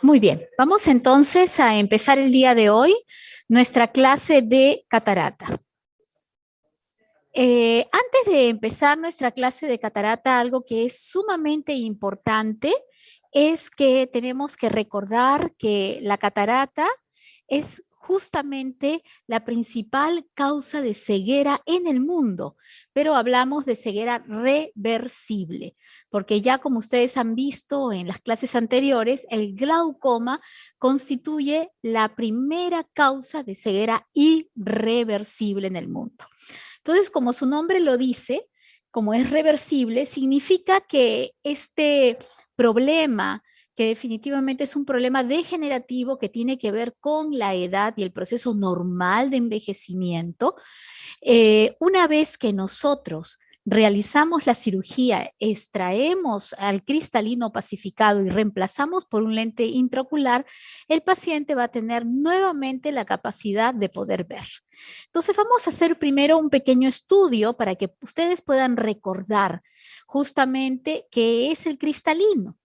Muy bien, vamos entonces a empezar el día de hoy nuestra clase de catarata. Antes de empezar nuestra clase de catarata, algo que es sumamente importante es que tenemos que recordar que la catarata es justamente la principal causa de ceguera en el mundo, pero hablamos de ceguera reversible, porque ya como ustedes han visto en las clases anteriores, el glaucoma constituye la primera causa de ceguera irreversible en el mundo. Entonces, como su nombre lo dice, como es reversible, significa que este problema, que definitivamente es un problema degenerativo que tiene que ver con la edad y el proceso normal de envejecimiento, una vez que nosotros realizamos la cirugía, extraemos al cristalino pacificado y reemplazamos por un lente intraocular, el paciente va a tener nuevamente la capacidad de poder ver. Entonces vamos a hacer primero un pequeño estudio para que ustedes puedan recordar justamente qué es el cristalino,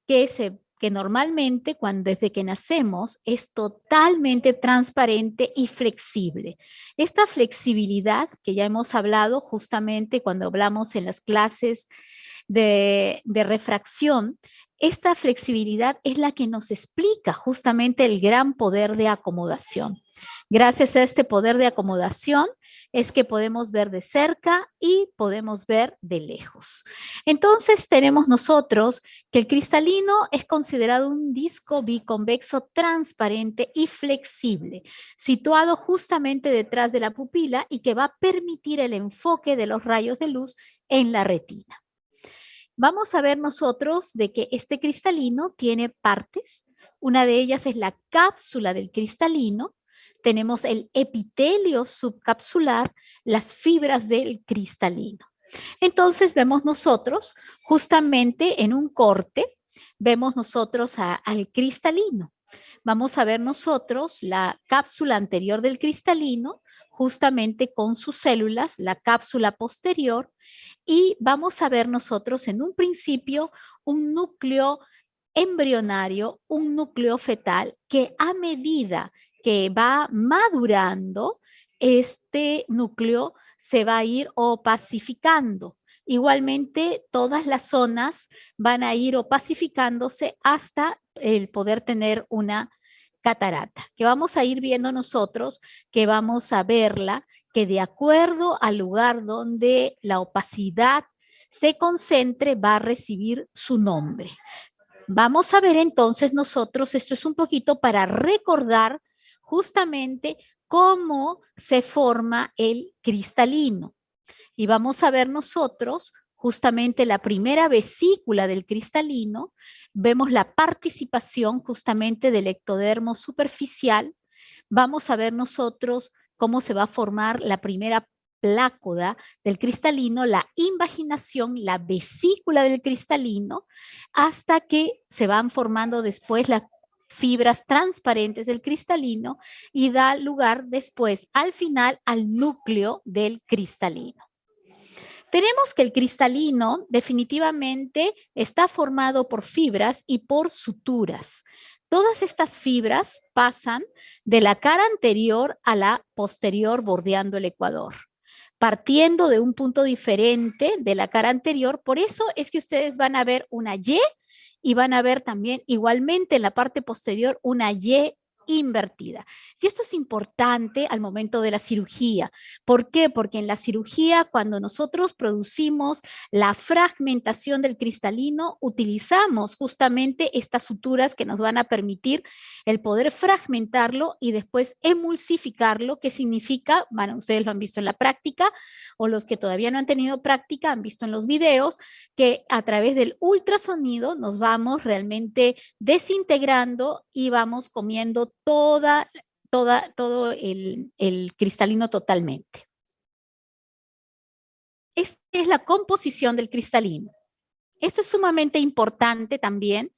que normalmente desde que nacemos es totalmente transparente y flexible. Esta flexibilidad que ya hemos hablado justamente cuando hablamos en las clases de refracción, esta flexibilidad es la que nos explica justamente el gran poder de acomodación. Gracias a este poder de acomodación es que podemos ver de cerca y podemos ver de lejos. Entonces tenemos nosotros que el cristalino es considerado un disco biconvexo transparente y flexible, situado justamente detrás de la pupila y que va a permitir el enfoque de los rayos de luz en la retina. Vamos a ver nosotros de que este cristalino tiene partes. Una de ellas es la cápsula del cristalino. Tenemos el epitelio subcapsular, las fibras del cristalino. Entonces vemos nosotros justamente en un corte, vemos nosotros al cristalino. Vamos a ver nosotros la cápsula anterior del cristalino, justamente con sus células, la cápsula posterior, y vamos a ver nosotros en un principio un núcleo embrionario, un núcleo fetal, que a medida que va madurando, este núcleo se va a ir opacificando. Igualmente, todas las zonas van a ir opacificándose hasta el poder tener una catarata, que vamos a ir viendo nosotros, que vamos a verla, que de acuerdo al lugar donde la opacidad se concentre, va a recibir su nombre. Vamos a ver entonces nosotros, esto es un poquito para recordar justamente cómo se forma el cristalino. Y vamos a ver nosotros justamente la primera vesícula del cristalino, vemos la participación justamente del ectodermo superficial, vamos a ver nosotros cómo se va a formar la primera plácoda del cristalino, la invaginación, la vesícula del cristalino, hasta que se van formando después las fibras transparentes del cristalino y da lugar después al final al núcleo del cristalino. Tenemos que el cristalino definitivamente está formado por fibras y por suturas. Todas estas fibras pasan de la cara anterior a la posterior bordeando el ecuador, partiendo de un punto diferente de la cara anterior. Por eso es que ustedes van a ver una y van a ver también igualmente en la parte posterior una Y invertida. Y esto es importante al momento de la cirugía. ¿Por qué? Porque en la cirugía, cuando nosotros producimos la fragmentación del cristalino, utilizamos justamente estas suturas que nos van a permitir el poder fragmentarlo y después emulsificarlo, que significa, bueno, ustedes lo han visto en la práctica, o los que todavía no han tenido práctica han visto en los videos, que a través del ultrasonido nos vamos realmente desintegrando y vamos comiendo todo el cristalino totalmente. Esta es la composición del cristalino. Esto es sumamente importante también.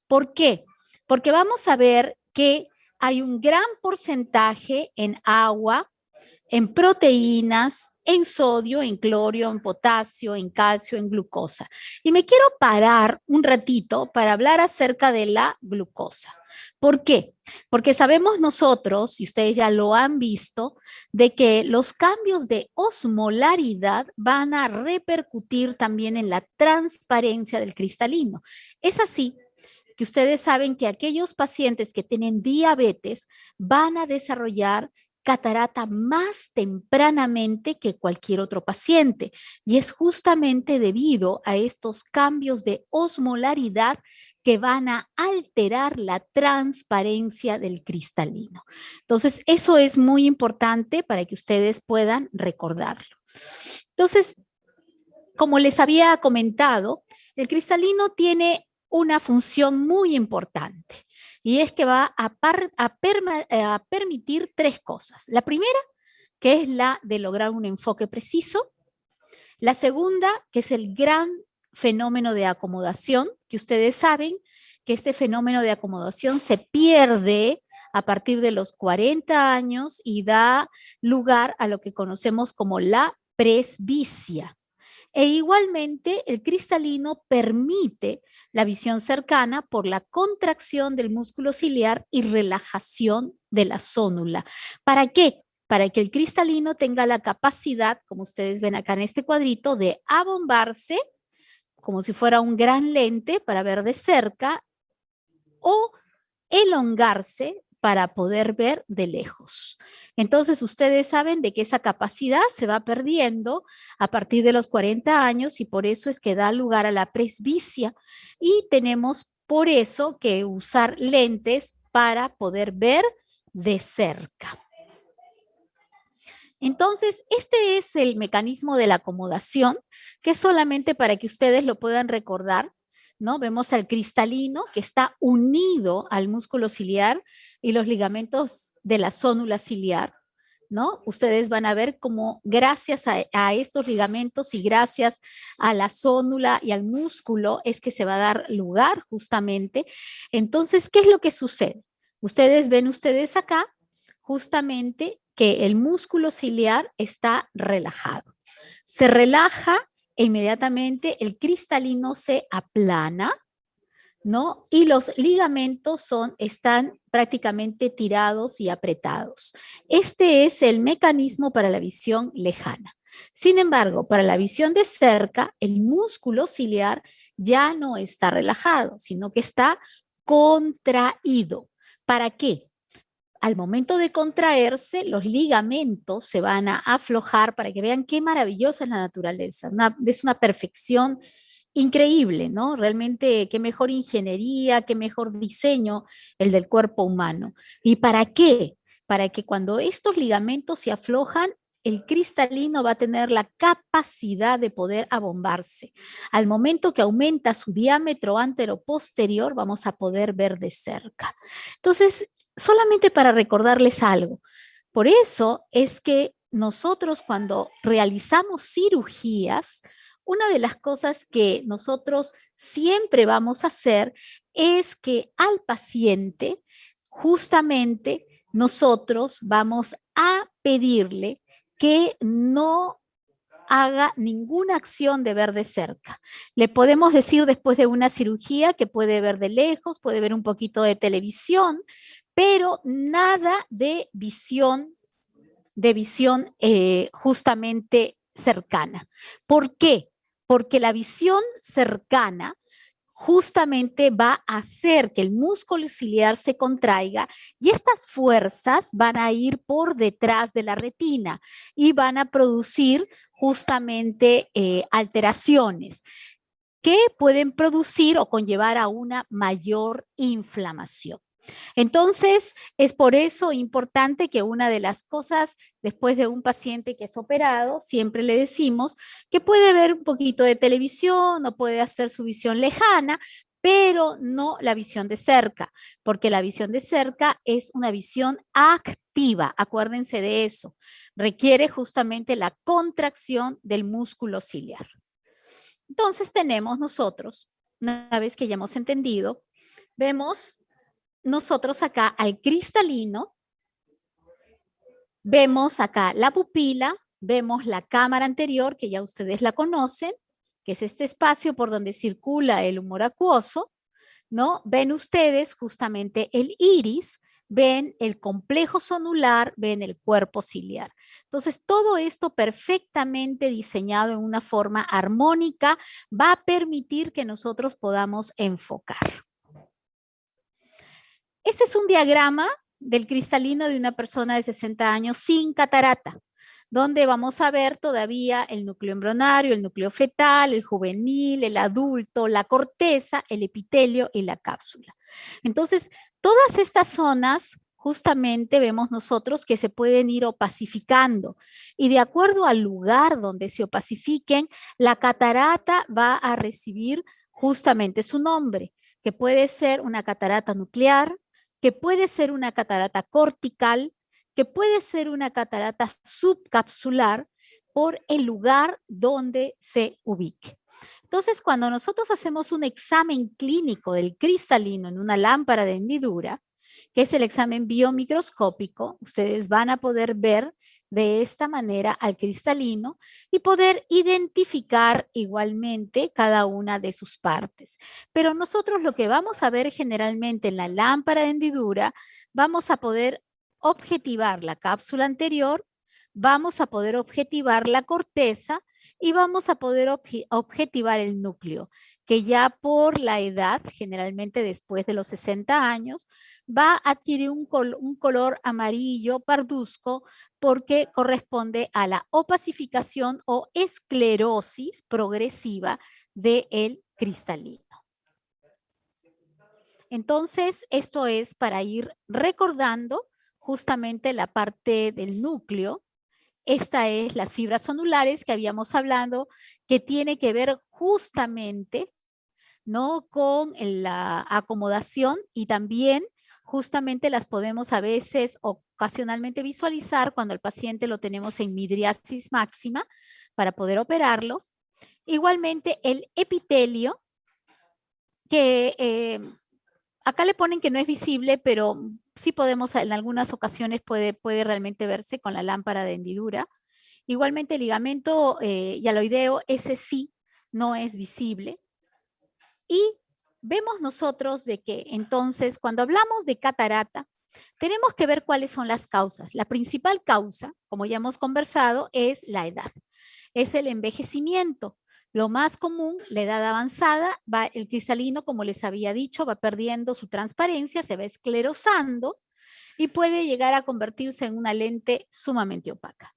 ¿Por qué? Porque vamos a ver que hay un gran porcentaje en agua, en proteínas, en sodio, en clorio, en potasio, en calcio, en glucosa. Y me quiero parar un ratito para hablar acerca de la glucosa. ¿Por qué? Porque sabemos nosotros, y ustedes ya lo han visto, de que los cambios de osmolaridad van a repercutir también en la transparencia del cristalino. Es así que ustedes saben que aquellos pacientes que tienen diabetes van a desarrollar catarata más tempranamente que cualquier otro paciente. Y es justamente debido a estos cambios de osmolaridad que van a alterar la transparencia del cristalino. Entonces, eso es muy importante para que ustedes puedan recordarlo. Entonces, como les había comentado, el cristalino tiene una función muy importante y es que va a permitir tres cosas. La primera, que es la de lograr un enfoque preciso. La segunda, que es el gran fenómeno de acomodación, que ustedes saben que este fenómeno de acomodación se pierde a partir de los 40 años y da lugar a lo que conocemos como la presbicia. E igualmente, el cristalino permite la visión cercana por la contracción del músculo ciliar y relajación de la zónula. ¿Para qué? Para que el cristalino tenga la capacidad, como ustedes ven acá en este cuadrito, de abombarse como si fuera un gran lente para ver de cerca o elongarse para poder ver de lejos. Entonces, ustedes saben de que esa capacidad se va perdiendo a partir de los 40 años y por eso es que da lugar a la presbicia y tenemos por eso que usar lentes para poder ver de cerca. Entonces, este es el mecanismo de la acomodación, que es solamente para que ustedes lo puedan recordar, ¿no? Vemos al cristalino que está unido al músculo ciliar y los ligamentos de la zónula ciliar, ¿no? Ustedes van a ver cómo gracias a estos ligamentos y gracias a la zónula y al músculo es que se va a dar lugar justamente. Entonces, ¿qué es lo que sucede? Ustedes acá justamente que el músculo ciliar está relajado. Se relaja e inmediatamente el cristalino se aplana, ¿no? Y los ligamentos están prácticamente tirados y apretados. Este es el mecanismo para la visión lejana. Sin embargo, para la visión de cerca, el músculo ciliar ya no está relajado, sino que está contraído. ¿Para qué? Al momento de contraerse, los ligamentos se van a aflojar para que vean qué maravillosa es la naturaleza. Es una perfección increíble, ¿no? Realmente qué mejor ingeniería, qué mejor diseño el del cuerpo humano. ¿Y para qué? Para que cuando estos ligamentos se aflojan, el cristalino va a tener la capacidad de poder abombarse. Al momento que aumenta su diámetro antero-posterior, vamos a poder ver de cerca. Entonces, solamente para recordarles algo, por eso es que nosotros cuando realizamos cirugías, una de las cosas que nosotros siempre vamos a hacer es que al paciente, justamente nosotros vamos a pedirle que no haga ninguna acción de ver de cerca. Le podemos decir después de una cirugía que puede ver de lejos, puede ver un poquito de televisión, pero nada de visión justamente cercana. ¿Por qué? Porque la visión cercana justamente va a hacer que el músculo ciliar se contraiga y estas fuerzas van a ir por detrás de la retina y van a producir justamente alteraciones que pueden producir o conllevar a una mayor inflamación. Entonces, es por eso importante que una de las cosas después de un paciente que es operado, siempre le decimos que puede ver un poquito de televisión o puede hacer su visión lejana, pero no la visión de cerca, porque la visión de cerca es una visión activa, acuérdense de eso, requiere justamente la contracción del músculo ciliar. Entonces tenemos nosotros, una vez que ya hemos entendido, vemos nosotros acá al cristalino, vemos acá la pupila, vemos la cámara anterior, que ya ustedes la conocen, que es este espacio por donde circula el humor acuoso, ¿no? Ven ustedes justamente el iris, ven el complejo sonular, ven el cuerpo ciliar. Entonces, todo esto perfectamente diseñado en una forma armónica va a permitir que nosotros podamos enfocar. Este es un diagrama del cristalino de una persona de 60 años sin catarata, donde vamos a ver todavía el núcleo embrionario, el núcleo fetal, el juvenil, el adulto, la corteza, el epitelio y la cápsula. Entonces, todas estas zonas justamente vemos nosotros que se pueden ir opacificando y de acuerdo al lugar donde se opacifiquen, la catarata va a recibir justamente su nombre, que puede ser una catarata nuclear, que puede ser una catarata cortical, que puede ser una catarata subcapsular por el lugar donde se ubique. Entonces, cuando nosotros hacemos un examen clínico del cristalino en una lámpara de hendidura, que es el examen biomicroscópico, ustedes van a poder ver de esta manera al cristalino y poder identificar igualmente cada una de sus partes. Pero nosotros lo que vamos a ver generalmente en la lámpara de hendidura, vamos a poder objetivar la cápsula anterior, vamos a poder objetivar la corteza y vamos a poder objetivar el núcleo, que ya por la edad, generalmente después de los 60 años, va a adquirir un color amarillo parduzco porque corresponde a la opacificación o esclerosis progresiva del cristalino. Entonces, esto es para ir recordando justamente la parte del núcleo. Esta es las fibras sonulares que habíamos hablado, que tiene que ver justamente, ¿no?, con la acomodación y también justamente las podemos a veces ocasionalmente visualizar cuando el paciente lo tenemos en midriasis máxima para poder operarlo. Igualmente el epitelio, que acá le ponen que no es visible, pero sí podemos, en algunas ocasiones puede realmente verse con la lámpara de hendidura. Igualmente el ligamento hialoideo, ese sí no es visible. Y vemos nosotros de que entonces cuando hablamos de catarata, tenemos que ver cuáles son las causas. La principal causa, como ya hemos conversado, es la edad. Es el envejecimiento. Lo más común, la edad avanzada, el cristalino, como les había dicho, va perdiendo su transparencia, se va esclerosando y puede llegar a convertirse en una lente sumamente opaca.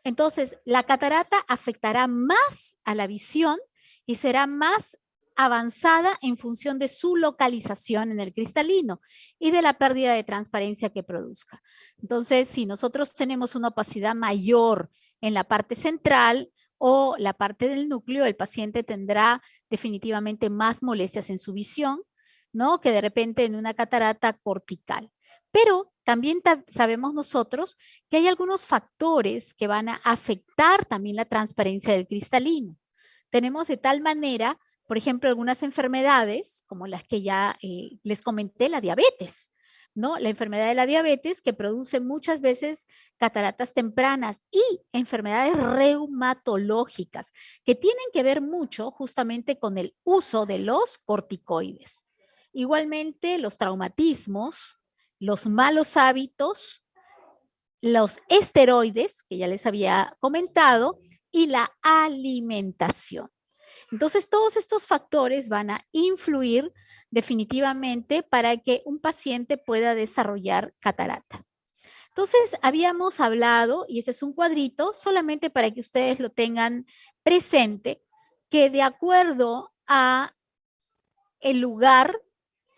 Entonces, la catarata afectará más a la visión y será más avanzada en función de su localización en el cristalino y de la pérdida de transparencia que produzca. Entonces, si nosotros tenemos una opacidad mayor en la parte central o la parte del núcleo, el paciente tendrá definitivamente más molestias en su visión, ¿no?, que de repente en una catarata cortical. Pero también sabemos nosotros que hay algunos factores que van a afectar también la transparencia del cristalino. Tenemos de tal manera, por ejemplo, algunas enfermedades, como las que ya les comenté, la diabetes, ¿no? La enfermedad de la diabetes que produce muchas veces cataratas tempranas y enfermedades reumatológicas que tienen que ver mucho justamente con el uso de los corticoides. Igualmente, los traumatismos, los malos hábitos, los esteroides, que ya les había comentado, y la alimentación. Entonces, todos estos factores van a influir definitivamente para que un paciente pueda desarrollar catarata. Entonces, habíamos hablado, y ese es un cuadrito, solamente para que ustedes lo tengan presente, que de acuerdo a el lugar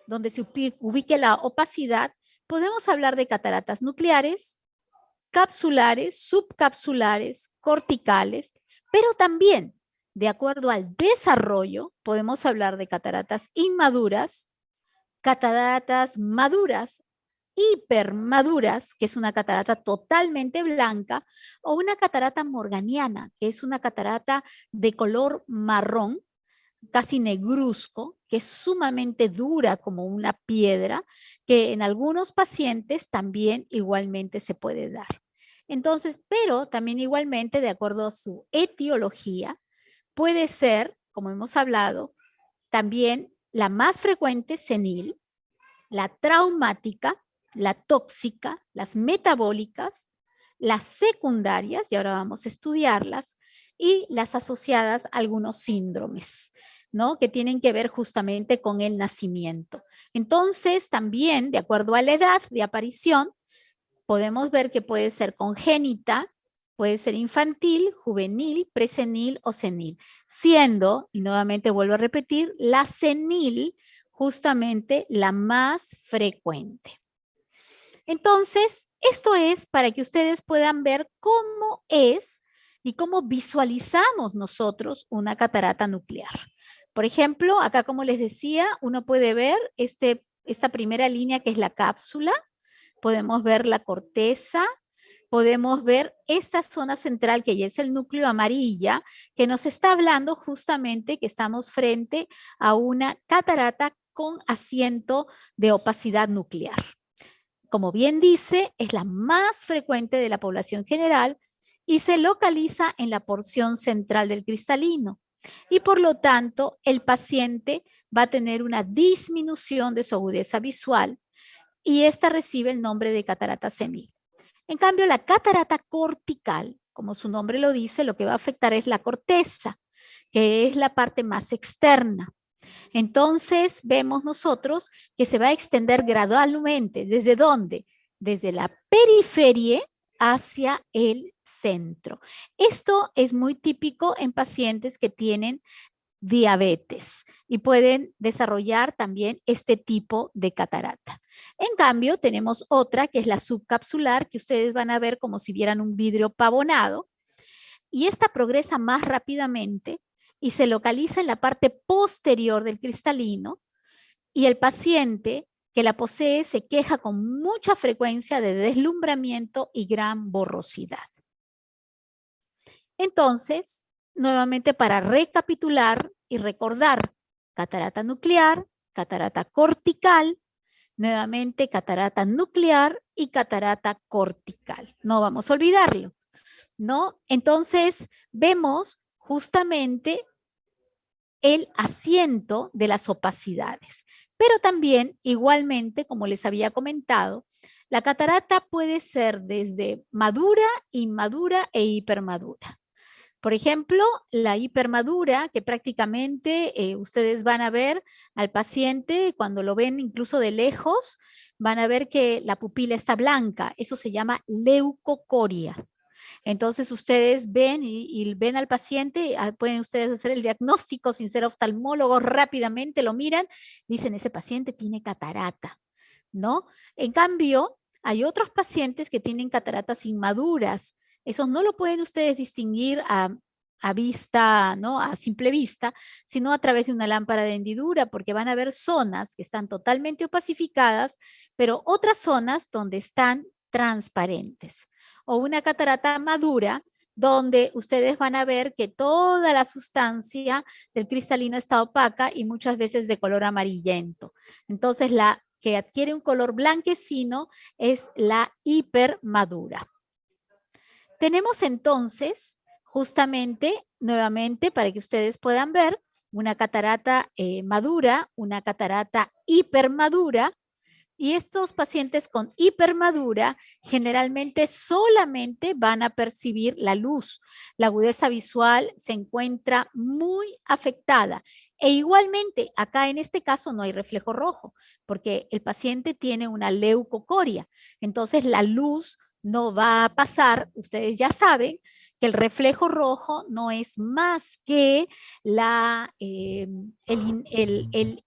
donde se ubique la opacidad, podemos hablar de cataratas nucleares, capsulares, subcapsulares, corticales, pero también, de acuerdo al desarrollo, podemos hablar de cataratas inmaduras, cataratas maduras, hipermaduras, que es una catarata totalmente blanca, o una catarata morganiana, que es una catarata de color marrón, casi negruzco, que es sumamente dura como una piedra, que en algunos pacientes también igualmente se puede dar. Entonces, pero también igualmente, de acuerdo a su etiología, puede ser, como hemos hablado, también la más frecuente senil, la traumática, la tóxica, las metabólicas, las secundarias, y ahora vamos a estudiarlas, y las asociadas a algunos síndromes, ¿no? Que tienen que ver justamente con el nacimiento. Entonces, también, de acuerdo a la edad de aparición, podemos ver que puede ser congénita, puede ser infantil, juvenil, presenil o senil, siendo, y nuevamente vuelvo a repetir, la senil justamente la más frecuente. Entonces, esto es para que ustedes puedan ver cómo es y cómo visualizamos nosotros una catarata nuclear. Por ejemplo, acá como les decía, uno puede ver esta primera línea que es la cápsula, podemos ver la corteza, podemos ver esta zona central que ya es el núcleo amarilla, que nos está hablando justamente que estamos frente a una catarata con asiento de opacidad nuclear. Como bien dice, es la más frecuente de la población general y se localiza en la porción central del cristalino. Y por lo tanto, el paciente va a tener una disminución de su agudeza visual y esta recibe el nombre de catarata senil. En cambio, la catarata cortical, como su nombre lo dice, lo que va a afectar es la corteza, que es la parte más externa. Entonces, vemos nosotros que se va a extender gradualmente. ¿Desde dónde? Desde la periferia hacia el centro. Esto es muy típico en pacientes que tienen diabetes y pueden desarrollar también este tipo de catarata. En cambio, tenemos otra que es la subcapsular, que ustedes van a ver como si vieran un vidrio pavonado, y esta progresa más rápidamente y se localiza en la parte posterior del cristalino, y el paciente que la posee se queja con mucha frecuencia de deslumbramiento y gran borrosidad. Entonces, nuevamente para recapitular y recordar, catarata nuclear, catarata cortical, nuevamente catarata nuclear y catarata cortical. No vamos a olvidarlo, ¿no? Entonces, vemos justamente el asiento de las opacidades. Pero también, igualmente, como les había comentado, la catarata puede ser desde madura, inmadura e hipermadura. Por ejemplo, la hipermadura, que prácticamente ustedes van a ver al paciente, cuando lo ven incluso de lejos, van a ver que la pupila está blanca. Eso se llama leucocoria. Entonces ustedes ven y ven al paciente, pueden ustedes hacer el diagnóstico sin ser oftalmólogos, rápidamente lo miran, dicen, ese paciente tiene catarata, ¿no? En cambio, hay otros pacientes que tienen cataratas inmaduras. Esos no lo pueden ustedes distinguir a vista, ¿no? A simple vista, sino a través de una lámpara de hendidura, porque van a ver zonas que están totalmente opacificadas, pero otras zonas donde están transparentes. O una catarata madura, donde ustedes van a ver que toda la sustancia del cristalino está opaca y muchas veces de color amarillento. Entonces, la que adquiere un color blanquecino es la hipermadura. Tenemos entonces, justamente, nuevamente, para que ustedes puedan ver, una catarata madura, una catarata hipermadura, y estos pacientes con hipermadura generalmente solamente van a percibir la luz. La agudeza visual se encuentra muy afectada. E igualmente, acá en este caso no hay reflejo rojo, porque el paciente tiene una leucocoria. Entonces la luz no va a pasar, ustedes ya saben que el reflejo rojo no es más que el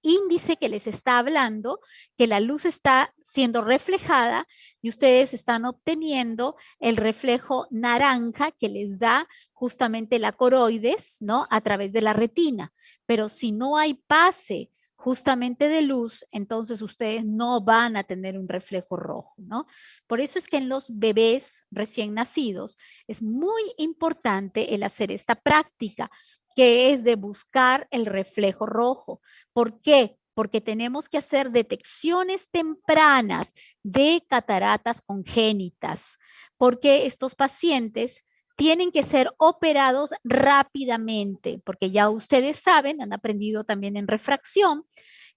índice que les está hablando, que la luz está siendo reflejada y ustedes están obteniendo el reflejo naranja que les da justamente la coroides, ¿no? A través de la retina. Pero si no hay pase justamente de luz, entonces ustedes no van a tener un reflejo rojo, ¿no? Por eso es que en los bebés recién nacidos es muy importante el hacer esta práctica, que es de buscar el reflejo rojo. ¿Por qué? Porque tenemos que hacer detecciones tempranas de cataratas congénitas. porque estos pacientes tienen que ser operados rápidamente, porque ya ustedes saben, han aprendido también en refracción,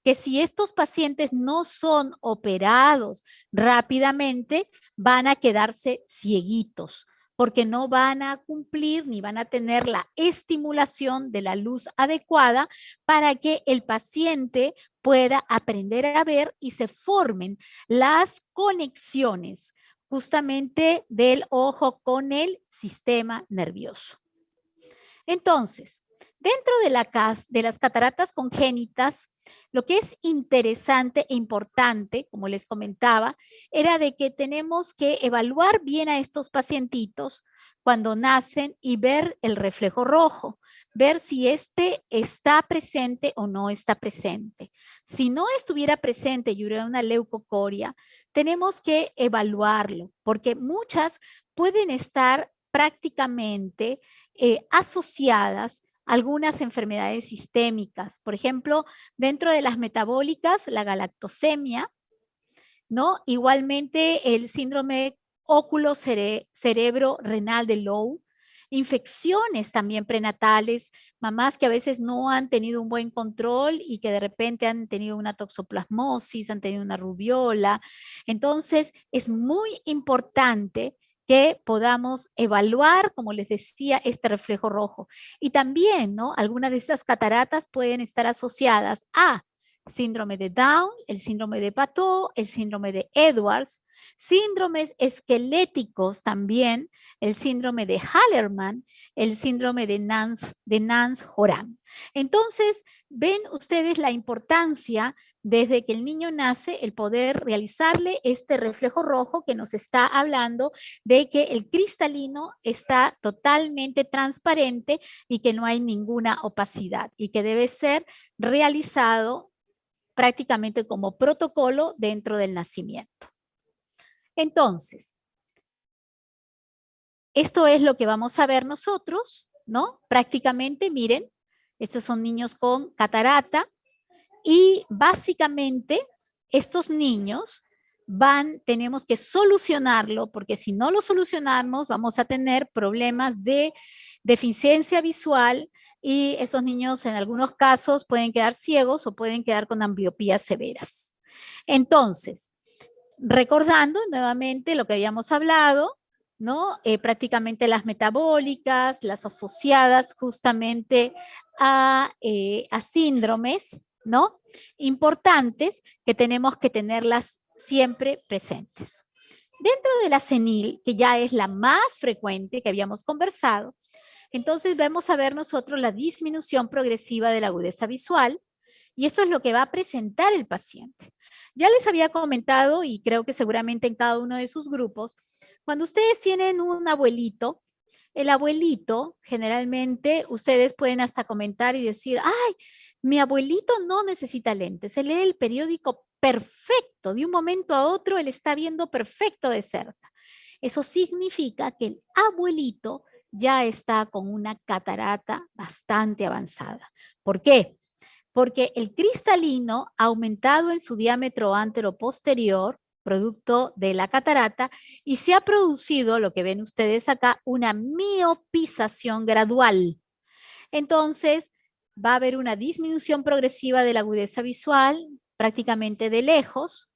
que si estos pacientes no son operados rápidamente, van a quedarse cieguitos, porque no van a cumplir ni van a tener la estimulación de la luz adecuada para que el paciente pueda aprender a ver y se formen las conexiones justamente del ojo con el sistema nervioso. Entonces, dentro de las cataratas congénitas, lo que es interesante e importante, como les comentaba, era de que tenemos que evaluar bien a estos pacientitos cuando nacen y ver el reflejo rojo, ver si este está presente o no está presente. Si no estuviera presente y hubiera una leucocoria, tenemos que evaluarlo, porque muchas pueden estar prácticamente asociadas a algunas enfermedades sistémicas. Por ejemplo, dentro de las metabólicas, la galactosemia, ¿no? Igualmente el síndrome óculo-cerebro-renal de Lowe, infecciones también prenatales, mamás que a veces no han tenido un buen control y que de repente han tenido una toxoplasmosis, han tenido una rubiola. Entonces, es muy importante que podamos evaluar, como les decía, este reflejo rojo. Y también, ¿no? Algunas de estas cataratas pueden estar asociadas a síndrome de Down, el síndrome de Patot, el síndrome de Edwards, síndromes esqueléticos también, el síndrome de Hallerman, el síndrome de Nance-Horan. Entonces, ven ustedes la importancia desde que el niño nace, el poder realizarle este reflejo rojo que nos está hablando de que el cristalino está totalmente transparente y que no hay ninguna opacidad y que debe ser realizado prácticamente como protocolo dentro del nacimiento. Entonces, esto es lo que vamos a ver nosotros, ¿no? Prácticamente, miren, estos son niños con catarata y básicamente estos niños tenemos que solucionarlo porque si no lo solucionamos vamos a tener problemas de deficiencia visual y estos niños en algunos casos pueden quedar ciegos o pueden quedar con ambliopías severas. Entonces, recordando nuevamente lo que habíamos hablado, ¿no? Prácticamente las metabólicas, las asociadas justamente a síndromes, ¿no? Importantes que tenemos que tenerlas siempre presentes. Dentro de la senil, que ya es la más frecuente que habíamos conversado, entonces vamos a ver nosotros la disminución progresiva de la agudeza visual y esto es lo que va a presentar el paciente. Ya les había comentado y creo que seguramente en cada uno de sus grupos, cuando ustedes tienen un abuelito, el abuelito generalmente ustedes pueden hasta comentar y decir, ay, mi abuelito no necesita lentes, se lee el periódico perfecto, de un momento a otro él está viendo perfecto de cerca. Eso significa que el abuelito ya está con una catarata bastante avanzada. ¿Por qué? Porque el cristalino ha aumentado en su diámetro antero-posterior, producto de la catarata, y se ha producido, lo que ven ustedes acá, una miopización gradual. Entonces, va a haber una disminución progresiva de la agudeza visual, prácticamente de lejos.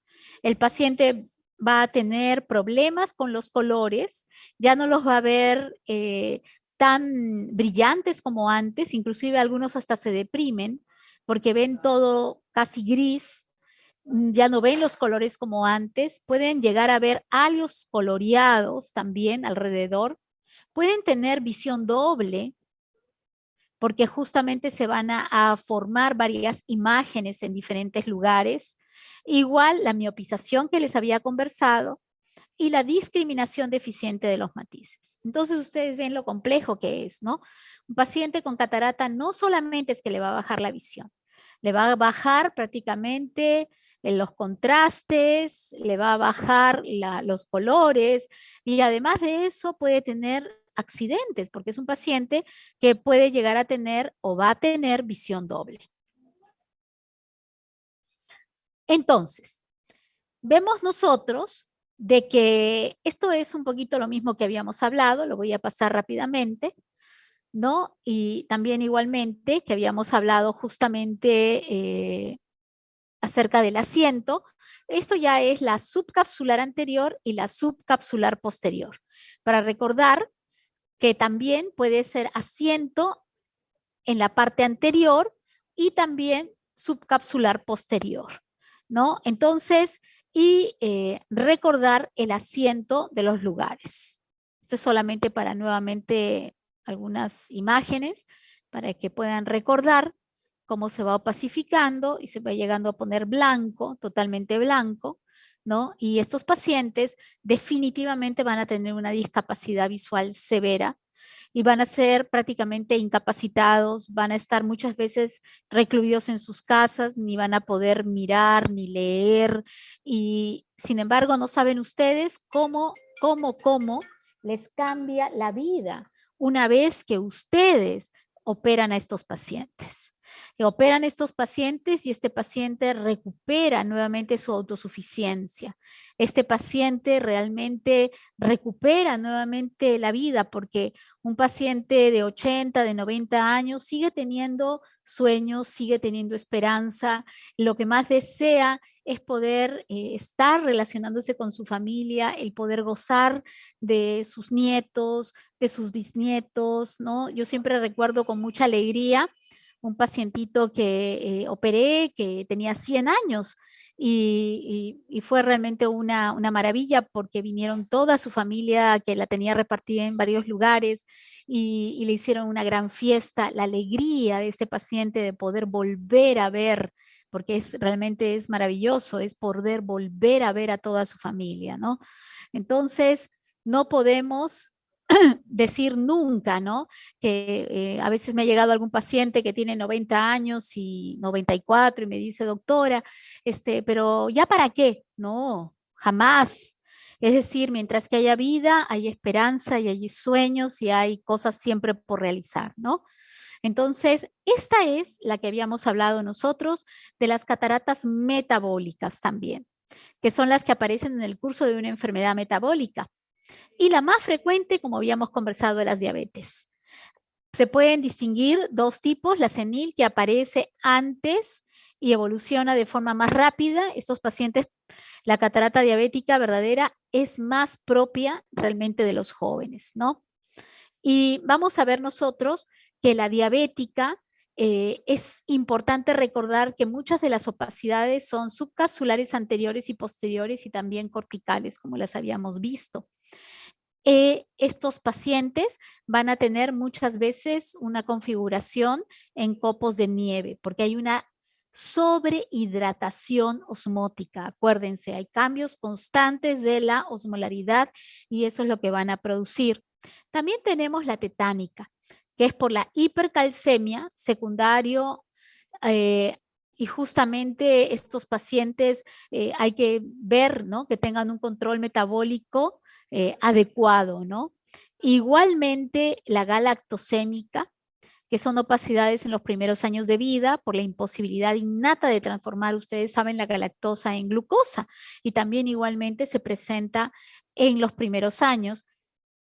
El paciente va a tener problemas con los colores, ya no los va a ver tan brillantes como antes, inclusive algunos hasta se deprimen porque ven todo casi gris, ya no ven los colores como antes, pueden llegar a ver halios coloreados también alrededor, pueden tener visión doble, porque justamente se van a formar varias imágenes en diferentes lugares. Igual la miopización que les había conversado y la discriminación deficiente de los matices. Entonces ustedes ven lo complejo que es, ¿no? Un paciente con catarata no solamente es que le va a bajar la visión, le va a bajar prácticamente los contrastes, le va a bajar los colores y además de eso puede tener accidentes porque es un paciente que puede llegar a tener o va a tener visión doble. Entonces, vemos nosotros de que esto es un poquito lo mismo que habíamos hablado, lo voy a pasar rápidamente, ¿no? Y también igualmente que habíamos hablado justamente acerca del asiento. Esto ya es la subcapsular anterior y la subcapsular posterior. Para recordar que también puede ser asiento en la parte anterior y también subcapsular posterior, ¿no? Entonces, y recordar el asiento de los lugares. Esto es solamente para nuevamente algunas imágenes para que puedan recordar cómo se va opacificando y se va llegando a poner blanco, totalmente blanco, ¿no? Y estos pacientes definitivamente van a tener una discapacidad visual severa y van a ser prácticamente incapacitados, van a estar muchas veces recluidos en sus casas, ni van a poder mirar ni leer. Y sin embargo, no saben ustedes cómo les cambia la vida una vez que ustedes operan a estos pacientes. Operan estos pacientes y este paciente recupera nuevamente su autosuficiencia. Este paciente realmente recupera nuevamente la vida porque un paciente de 80, de 90 años sigue teniendo sueños, sigue teniendo esperanza, lo que más desea es poder estar relacionándose con su familia, el poder gozar de sus nietos, de sus bisnietos, ¿no? Yo siempre recuerdo con mucha alegría un pacientito que operé, que tenía 100 años y fue realmente una maravilla porque vinieron toda su familia que la tenía repartida en varios lugares y le hicieron una gran fiesta, la alegría de este paciente de poder volver a ver, porque realmente es maravilloso, es poder volver a ver a toda su familia, ¿no? Entonces, no podemos decir nunca, ¿no? Que a veces me ha llegado algún paciente que tiene 90 años y 94 y me dice, doctora, pero ¿ya para qué? No, jamás. Es decir, mientras que haya vida, hay esperanza y hay sueños y hay cosas siempre por realizar, ¿no? Entonces, esta es la que habíamos hablado nosotros de las cataratas metabólicas también, que son las que aparecen en el curso de una enfermedad metabólica. Y la más frecuente, como habíamos conversado, de las diabetes. Se pueden distinguir dos tipos, la senil que aparece antes y evoluciona de forma más rápida. Estos pacientes, la catarata diabética verdadera es más propia realmente de los jóvenes, ¿no? Y vamos a ver nosotros que la diabética es importante recordar que muchas de las opacidades son subcapsulares anteriores y posteriores y también corticales, como las habíamos visto. Estos pacientes van a tener muchas veces una configuración en copos de nieve, porque hay una sobrehidratación osmótica. Acuérdense, hay cambios constantes de la osmolaridad y eso es lo que van a producir. También tenemos la tetánica, que es por la hipercalcemia secundario y justamente estos pacientes hay que ver, ¿no? Que tengan un control metabólico adecuado, ¿no? Igualmente la galactosémica, que son opacidades en los primeros años de vida por la imposibilidad innata de transformar, ustedes saben, la galactosa en glucosa y también igualmente se presenta en los primeros años.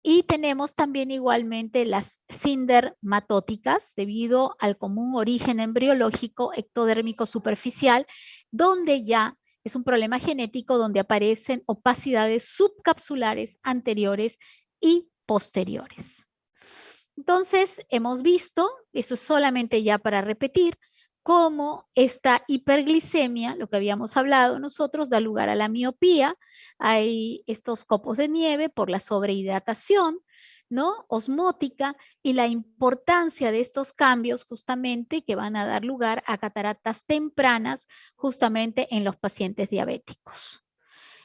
Y tenemos también igualmente las sindermatóticas debido al común origen embriológico ectodérmico superficial, donde ya es un problema genético donde aparecen opacidades subcapsulares anteriores y posteriores. Entonces, hemos visto, eso es solamente ya para repetir, cómo esta hiperglicemia, lo que habíamos hablado nosotros, da lugar a la miopía. Hay estos copos de nieve por la sobrehidratación, ¿no? Osmótica y la importancia de estos cambios justamente que van a dar lugar a cataratas tempranas justamente en los pacientes diabéticos.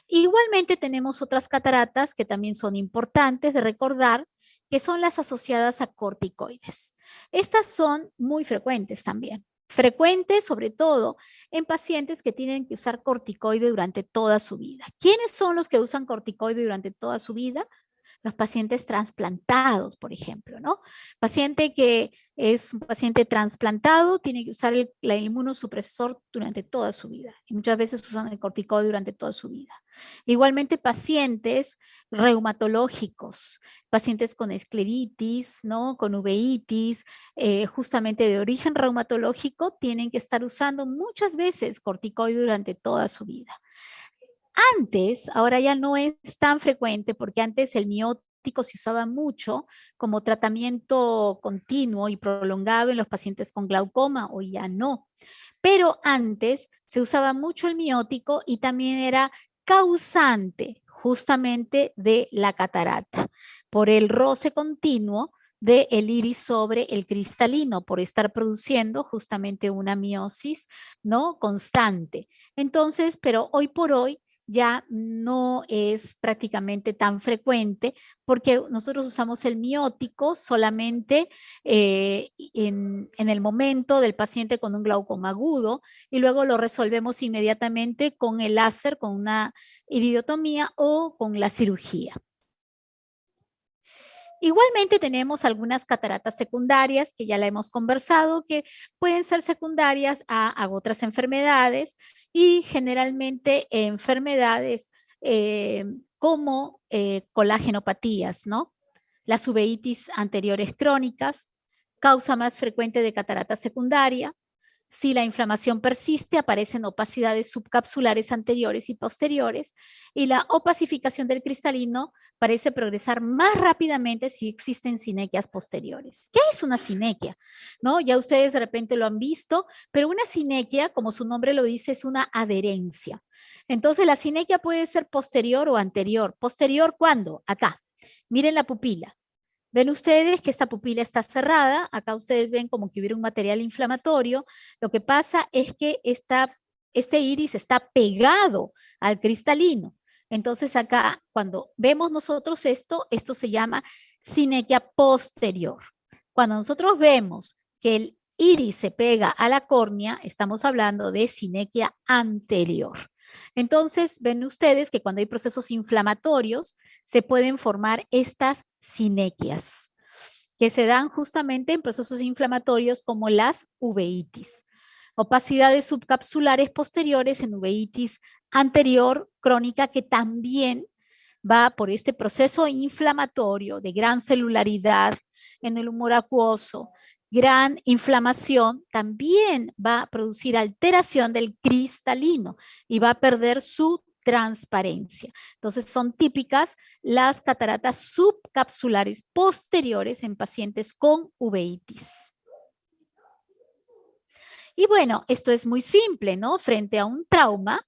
Igualmente tenemos otras cataratas que también son importantes de recordar, que son las asociadas a corticoides. Estas son muy frecuentes también. Frecuentes sobre todo en pacientes que tienen que usar corticoide durante toda su vida. ¿Quiénes son los que usan corticoide durante toda su vida? los pacientes trasplantados, por ejemplo, ¿no? Paciente que es un paciente trasplantado tiene que usar el inmunosupresor durante toda su vida y muchas veces usan el corticoide durante toda su vida. Igualmente pacientes reumatológicos, pacientes con escleritis, ¿no? Con uveitis, justamente de origen reumatológico, tienen que estar usando muchas veces corticoide durante toda su vida. Antes, ahora ya no es tan frecuente porque antes el miótico se usaba mucho como tratamiento continuo y prolongado en los pacientes con glaucoma, hoy ya no. Pero antes se usaba mucho el miótico y también era causante justamente de la catarata por el roce continuo del iris sobre el cristalino, por estar produciendo justamente una miosis, ¿no? Constante. Entonces, pero hoy por hoy ya no es prácticamente tan frecuente porque nosotros usamos el miótico solamente en el momento del paciente con un glaucoma agudo y luego lo resolvemos inmediatamente con el láser, con una iridotomía o con la cirugía. Igualmente tenemos algunas cataratas secundarias que ya la hemos conversado, que pueden ser secundarias a otras enfermedades y generalmente enfermedades como colagenopatías, ¿no? Las uveitis anteriores crónicas, causa más frecuente de catarata secundaria. Si la inflamación persiste, aparecen opacidades subcapsulares anteriores y posteriores y la opacificación del cristalino parece progresar más rápidamente si existen sinequias posteriores. ¿Qué es una sinequia? ¿No? Ya ustedes de repente lo han visto, pero una sinequia, como su nombre lo dice, es una adherencia. Entonces la sinequia puede ser posterior o anterior. ¿Posterior cuándo? Acá. Miren la pupila. Ven ustedes que esta pupila está cerrada, acá ustedes ven como que hubiera un material inflamatorio. Lo que pasa es que este iris está pegado al cristalino. Entonces acá, cuando vemos nosotros esto se llama sinequia posterior. Cuando nosotros vemos que el iris se pega a la córnea, estamos hablando de sinequia anterior. Entonces, ven ustedes que cuando hay procesos inflamatorios, se pueden formar estas sinequias, que se dan justamente en procesos inflamatorios como las uveitis. Opacidades subcapsulares posteriores en uveitis anterior crónica que también va por este proceso inflamatorio de gran celularidad en el humor acuoso, gran inflamación, también va a producir alteración del cristalino y va a perder su transparencia. Entonces son típicas las cataratas subcapsulares posteriores en pacientes con uveitis. Y bueno, esto es muy simple, ¿no? Frente a un trauma,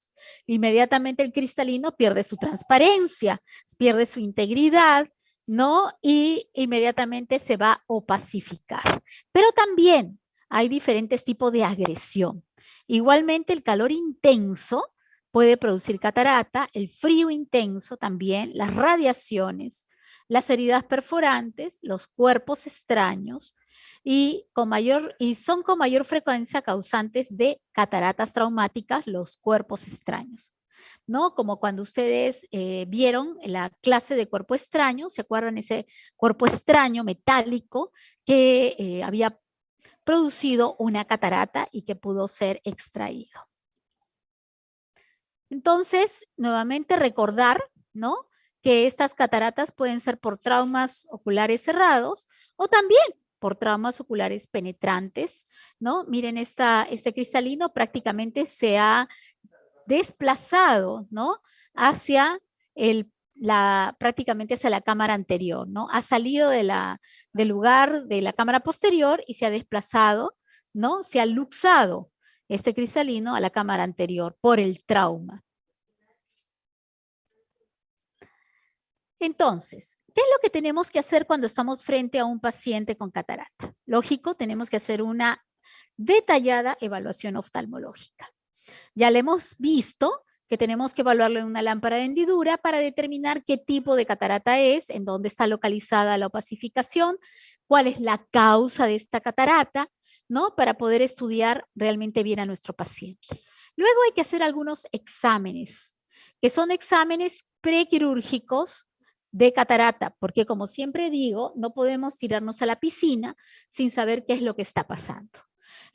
inmediatamente el cristalino pierde su transparencia, pierde su integridad, ¿no? Y inmediatamente se va a opacificar. Pero también hay diferentes tipos de agresión. Igualmente el calor intenso puede producir catarata, el frío intenso también, las radiaciones, las heridas perforantes, los cuerpos extraños, y son con mayor frecuencia causantes de cataratas traumáticas, los cuerpos extraños. ¿No? Como cuando ustedes vieron la clase de cuerpo extraño, ¿se acuerdan ese cuerpo extraño metálico que había producido una catarata y que pudo ser extraído? Entonces, nuevamente recordar, ¿no? Que estas cataratas pueden ser por traumas oculares cerrados o también por traumas oculares penetrantes, ¿no? Miren, este cristalino prácticamente se ha desplazado, ¿no? Hacia prácticamente hacia la cámara anterior, ¿no? Ha salido del lugar de la cámara posterior y se ha desplazado, ¿no? Se ha luxado este cristalino a la cámara anterior por el trauma. Entonces, ¿qué es lo que tenemos que hacer cuando estamos frente a un paciente con catarata? Lógico, tenemos que hacer una detallada evaluación oftalmológica. Ya le hemos visto que tenemos que evaluarlo en una lámpara de hendidura para determinar qué tipo de catarata es, en dónde está localizada la opacificación, cuál es la causa de esta catarata, ¿no? Para poder estudiar realmente bien a nuestro paciente. Luego hay que hacer algunos exámenes, que son exámenes prequirúrgicos de catarata, porque como siempre digo, no podemos tirarnos a la piscina sin saber qué es lo que está pasando.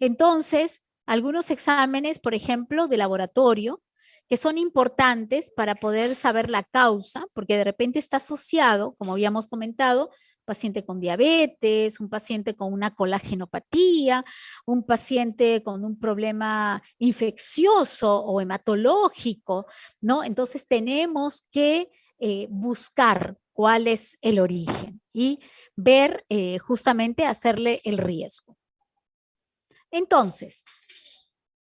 Entonces, algunos exámenes, por ejemplo, de laboratorio, que son importantes para poder saber la causa, porque de repente está asociado, como habíamos comentado, paciente con diabetes, un paciente con una colágenopatía, un paciente con un problema infeccioso o hematológico, ¿no? Entonces tenemos que buscar cuál es el origen y ver justamente hacerle el riesgo. Entonces,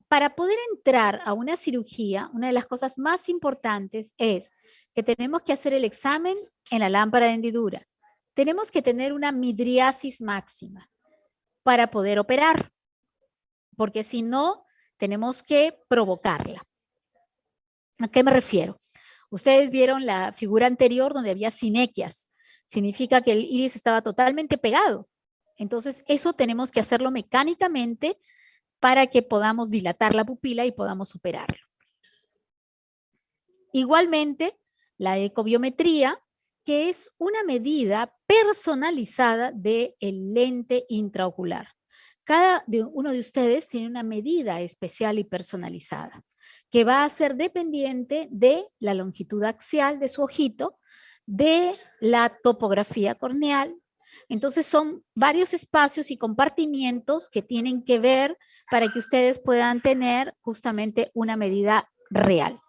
para poder entrar a una cirugía, una de las cosas más importantes es que tenemos que hacer el examen en la lámpara de hendidura. Tenemos que tener una midriasis máxima para poder operar, porque si no, tenemos que provocarla. ¿A qué me refiero? Ustedes vieron la figura anterior donde había sinequias. Significa que el iris estaba totalmente pegado. Entonces, eso tenemos que hacerlo mecánicamente para que podamos dilatar la pupila y podamos operarlo. Igualmente, la ecobiometría, que es una medida personalizada del lente intraocular. Cada uno de ustedes tiene una medida especial y personalizada, que va a ser dependiente de la longitud axial de su ojito, de la topografía corneal. Entonces son varios espacios y compartimientos que tienen que ver para que ustedes puedan tener justamente una medida real.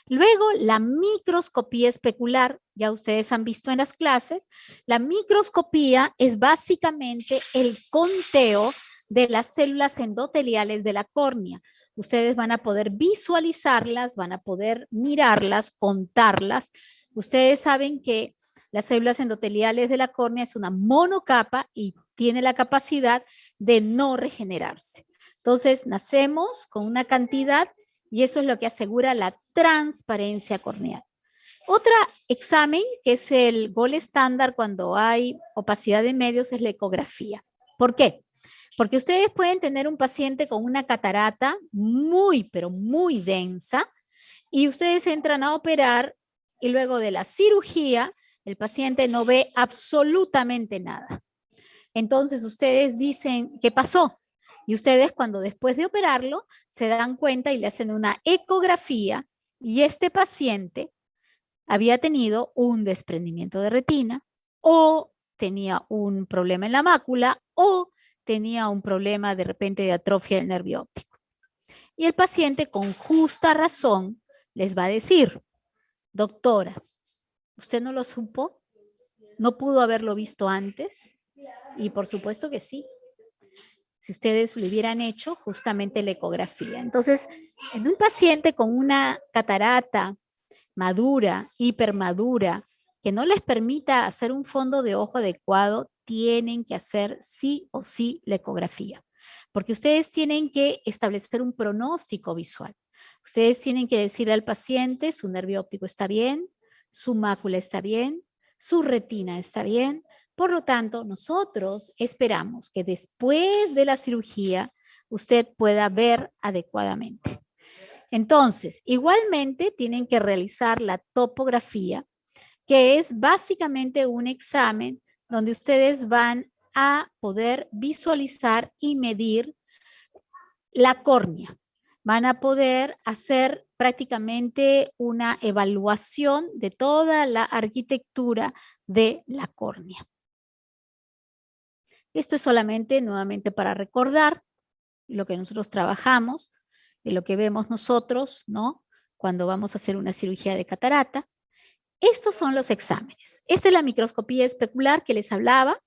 Luego, la microscopía especular, ya ustedes han visto en las clases, la microscopía es básicamente el conteo de las células endoteliales de la córnea. Ustedes van a poder visualizarlas, van a poder mirarlas, contarlas. Ustedes saben que las células endoteliales de la córnea es una monocapa y tiene la capacidad de no regenerarse. Entonces, nacemos con una cantidad y eso es lo que asegura la transparencia corneal. Otro examen que es el gol estándar cuando hay opacidad de medios es la ecografía. ¿Por qué? Porque ustedes pueden tener un paciente con una catarata muy, pero muy densa y ustedes entran a operar y luego de la cirugía el paciente no ve absolutamente nada. Entonces ustedes dicen, ¿qué pasó? Y ustedes cuando después de operarlo se dan cuenta y le hacen una ecografía y este paciente había tenido un desprendimiento de retina o tenía un problema en la mácula o tenía un problema de repente de atrofia del nervio óptico. Y el paciente con justa razón les va a decir, doctora, ¿usted no lo supo? ¿No pudo haberlo visto antes? Y por supuesto que sí. Si ustedes lo hubieran hecho justamente la ecografía. Entonces, en un paciente con una catarata madura, hipermadura, que no les permita hacer un fondo de ojo adecuado, tienen que hacer sí o sí la ecografía, porque ustedes tienen que establecer un pronóstico visual. Ustedes tienen que decirle al paciente, su nervio óptico está bien, su mácula está bien, su retina está bien. Por lo tanto, nosotros esperamos que después de la cirugía usted pueda ver adecuadamente. Entonces, igualmente tienen que realizar la topografía, que es básicamente un examen donde ustedes van a poder visualizar y medir la córnea. Van a poder hacer prácticamente una evaluación de toda la arquitectura de la córnea. Esto es solamente, nuevamente, para recordar lo que nosotros trabajamos, de lo que vemos nosotros, ¿no? Cuando vamos a hacer una cirugía de catarata. Estos son los exámenes. Esta es la microscopía especular que les hablaba,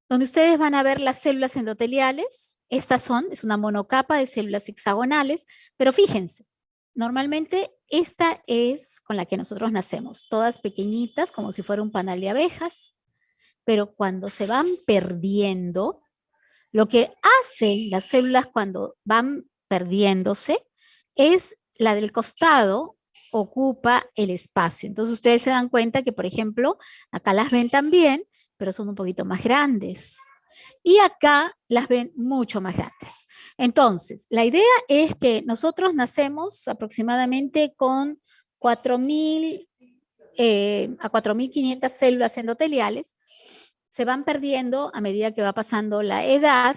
donde ustedes van a ver las células endoteliales. Estas es una monocapa de células hexagonales, pero fíjense, normalmente esta es con la que nosotros nacemos, todas pequeñitas, como si fuera un panal de abejas, pero cuando se van perdiendo, lo que hacen las células cuando van perdiéndose es la del costado ocupa el espacio. Entonces ustedes se dan cuenta que, por ejemplo, acá las ven también, pero son un poquito más grandes. Y acá las ven mucho más grandes. Entonces, la idea es que nosotros nacemos aproximadamente con 4.000 a 4.500 células endoteliales, se van perdiendo a medida que va pasando la edad,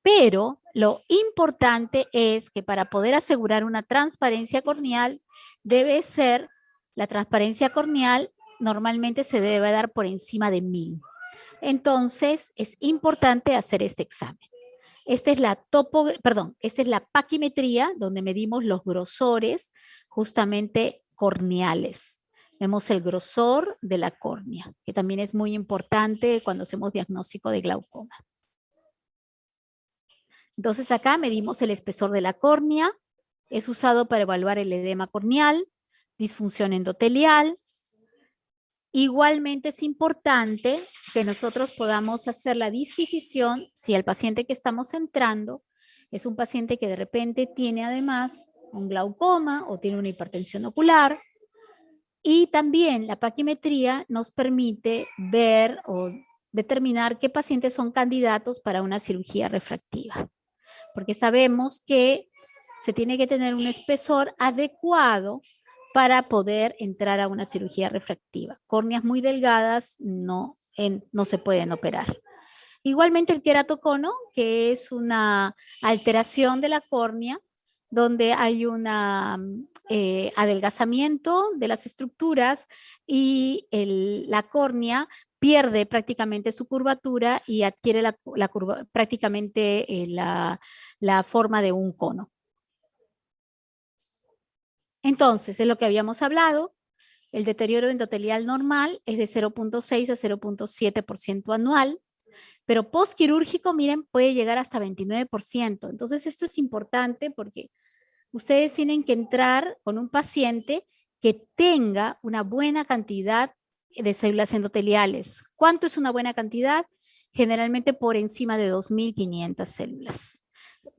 pero lo importante es que para poder asegurar una transparencia corneal, debe ser, la transparencia corneal normalmente se debe dar por encima de 1000. Entonces, es importante hacer este examen. Esta es esta es la paquimetría, donde medimos los grosores justamente corneales. Vemos el grosor de la córnea, que también es muy importante cuando hacemos diagnóstico de glaucoma. Entonces acá medimos el espesor de la córnea, es usado para evaluar el edema corneal, disfunción endotelial. Igualmente es importante que nosotros podamos hacer la disquisición si el paciente que estamos entrando es un paciente que de repente tiene además un glaucoma o tiene una hipertensión ocular. Y también la paquimetría nos permite ver o determinar qué pacientes son candidatos para una cirugía refractiva. Porque sabemos que se tiene que tener un espesor adecuado para poder entrar a una cirugía refractiva. Córneas muy delgadas no se pueden operar. Igualmente el queratocono, que es una alteración de la córnea, donde hay un adelgazamiento de las estructuras y la córnea pierde prácticamente su curvatura y adquiere prácticamente la forma de un cono. Entonces, es lo que habíamos hablado, el deterioro endotelial normal es de 0.6 a 0.7% anual, pero postquirúrgico, miren, puede llegar hasta 29%. Entonces, esto es importante porque ustedes tienen que entrar con un paciente que tenga una buena cantidad de células endoteliales. ¿Cuánto es una buena cantidad? Generalmente por encima de 2.500 células,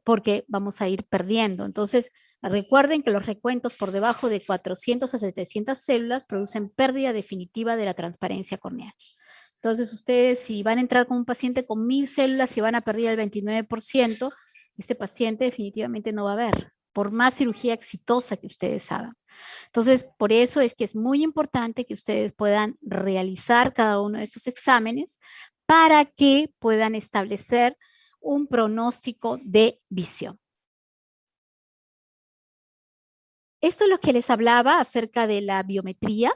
porque vamos a ir perdiendo. Entonces, recuerden que los recuentos por debajo de 400 a 700 células producen pérdida definitiva de la transparencia corneal. Entonces, ustedes si van a entrar con un paciente con 1000 células y van a perder el 29%, este paciente definitivamente no va a ver, por más cirugía exitosa que ustedes hagan. Entonces, por eso es que es muy importante que ustedes puedan realizar cada uno de estos exámenes para que puedan establecer un pronóstico de visión. Esto es lo que les hablaba acerca de la biometría,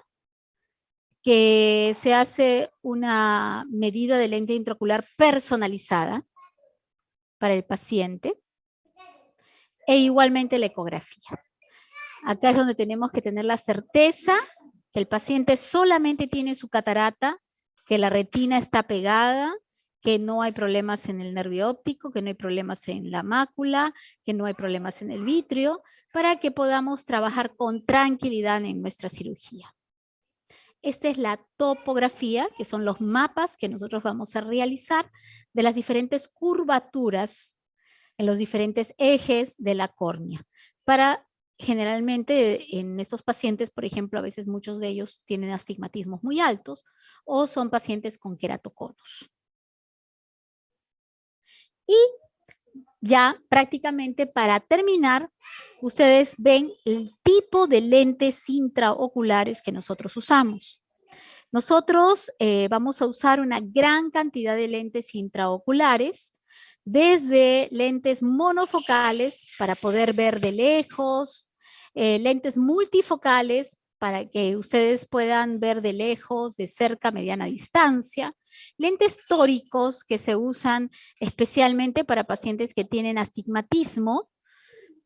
que se hace una medida de lente intraocular personalizada para el paciente e igualmente la ecografía. Acá es donde tenemos que tener la certeza que el paciente solamente tiene su catarata, que la retina está pegada, que no hay problemas en el nervio óptico, que no hay problemas en la mácula, que no hay problemas en el vitrio, para que podamos trabajar con tranquilidad en nuestra cirugía. Esta es la topografía, que son los mapas que nosotros vamos a realizar de las diferentes curvaturas en los diferentes ejes de la córnea. Para generalmente en estos pacientes, por ejemplo, a veces muchos de ellos tienen astigmatismos muy altos o son pacientes con queratoconos. Y ya prácticamente para terminar, ustedes ven el tipo de lentes intraoculares que nosotros usamos. Nosotros vamos a usar una gran cantidad de lentes intraoculares, desde lentes monofocales para poder ver de lejos, lentes multifocales para que ustedes puedan ver de lejos, de cerca, mediana distancia, lentes tóricos que se usan especialmente para pacientes que tienen astigmatismo,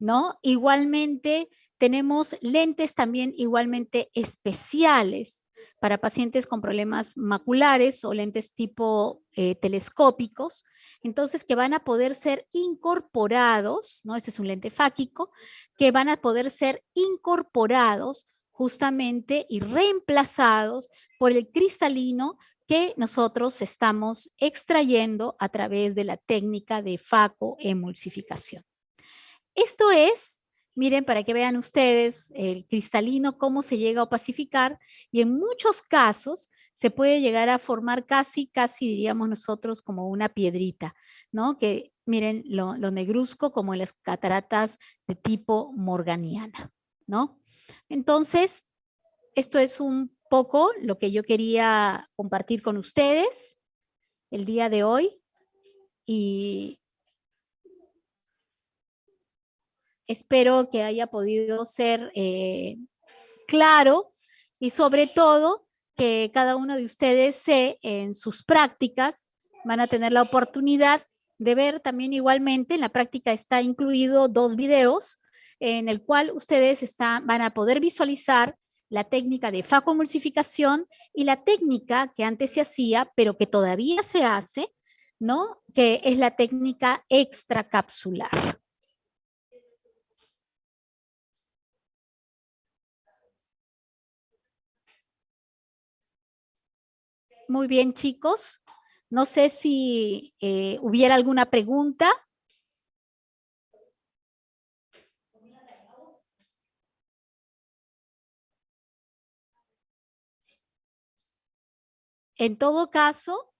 ¿no? Igualmente tenemos lentes también igualmente especiales para pacientes con problemas maculares o lentes tipo telescópicos, entonces que van a poder ser incorporados, ¿no? Este es un lente fáquico, que van a poder ser incorporados justamente y reemplazados por el cristalino que nosotros estamos extrayendo a través de la técnica de facoemulsificación. Esto es, miren, para que vean ustedes el cristalino, cómo se llega a opacificar y en muchos casos se puede llegar a formar casi diríamos nosotros como una piedrita, ¿no? Que miren lo negruzco como en las cataratas de tipo morganiana, ¿no? Entonces, esto es un poco lo que yo quería compartir con ustedes el día de hoy y espero que haya podido ser claro y sobre todo que cada uno de ustedes en sus prácticas van a tener la oportunidad de ver también igualmente, en la práctica está incluido 2 videos en el cual ustedes van a poder visualizar la técnica de facomulsificación y la técnica que antes se hacía, pero que todavía se hace, ¿no? Que es la técnica extracapsular. Muy bien, chicos. No sé si hubiera alguna pregunta. En todo caso,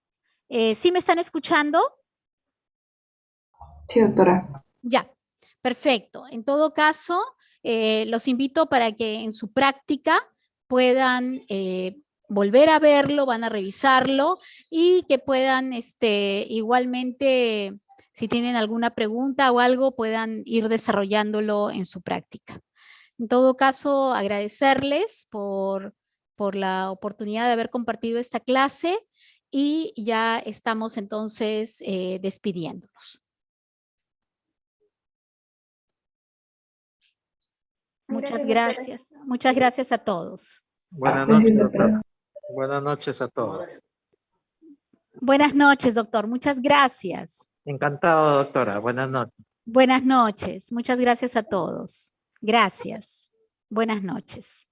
¿sí me están escuchando? Sí, doctora. Ya, perfecto. En todo caso, los invito para que en su práctica puedan volver a verlo, van a revisarlo y que puedan igualmente, si tienen alguna pregunta o algo, puedan ir desarrollándolo en su práctica. En todo caso, agradecerles por la oportunidad de haber compartido esta clase y ya estamos entonces despidiéndonos. Muchas Gracias, doctora. gracias. Muchas gracias a todos. Buenas Gracias, noches, doctor. doctora. Buenas noches a todos. Buenas noches, doctor. Muchas gracias. Encantado, doctora. Buenas noches. Buenas noches. Muchas gracias a todos. Gracias. Buenas noches.